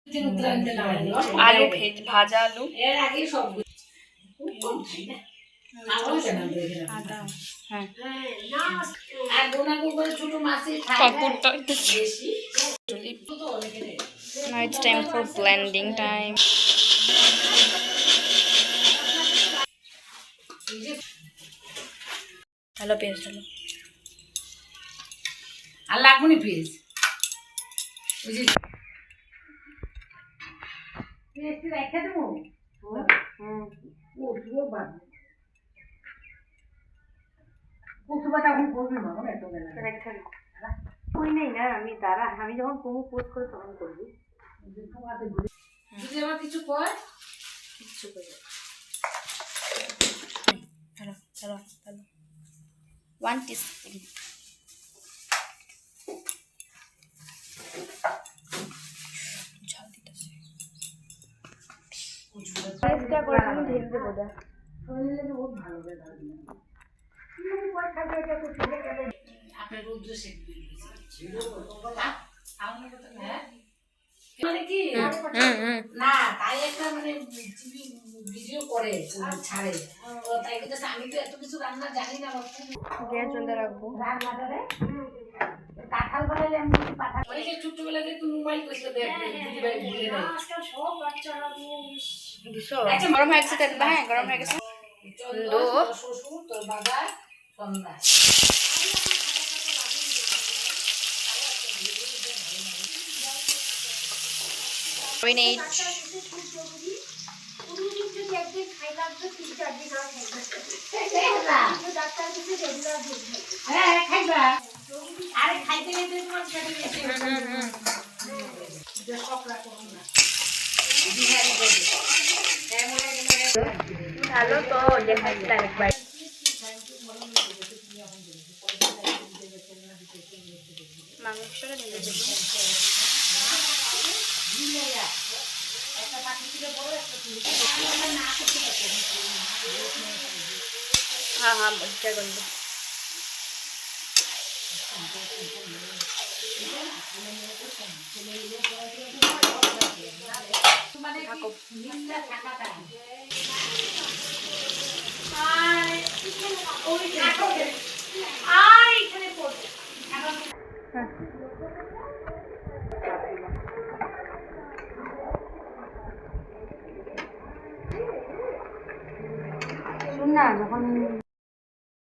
আলু ভাজা আলু আদা হ্যাঁ now it's time for blending time hello paste hello আর লাগবনি পেঁয়াজ বুঝি পেঁয়াজ রেখে দেবো হুম ও পুরো বাদ কুচুবাটা এখন করবি না মানে তো না রেখে কই নেই না আমি দাঁড়া আমি যখন কোমো পোস্ট করে তখন করবি তোমাতে বুঝি আমার কিছু কর কিছু করে hello hello hello 1 teaspoon চেষ্টা করে তুমি ঢেলে দেবো দা শরীরে বহুত ভালো লাগে তুমি কয় খাবে এটা তো ছেলে কেন আপনি রোদ্র সেক দিয়েছে আমার কথা হ্যাঁ মানে কি না তাই একটা মানে টিভি ভিডিও করে ছাড়ে তো তাই কিন্তু আমি তো এত কিছু রান্না জানি না গ্যাস জ্বলতে রাখবো রান্নাটারে কাঁঠাল বানাইলে আমি পাঠা ওই যে ছোটবেলা যে তুমি মোবাইল কইছো দেখ দিদিভাই ভুলে নাই আজকাল সব বাচ্চারা দিছো গরম হয়ে গেছে তেল হ্যাঁ গরম হয়ে গেছে লো শ্বশুর তোর বাবা সন্ধ্যা we need হ্যাঁ খাইবা আরে খাইতে গেলে তোমার ছেড়ে দিয়েছে ভালো তো দেখাইছিলাম একবার মাংসটা ঢেলে দেবো हाँ हाँ बच्चा गंद हाँ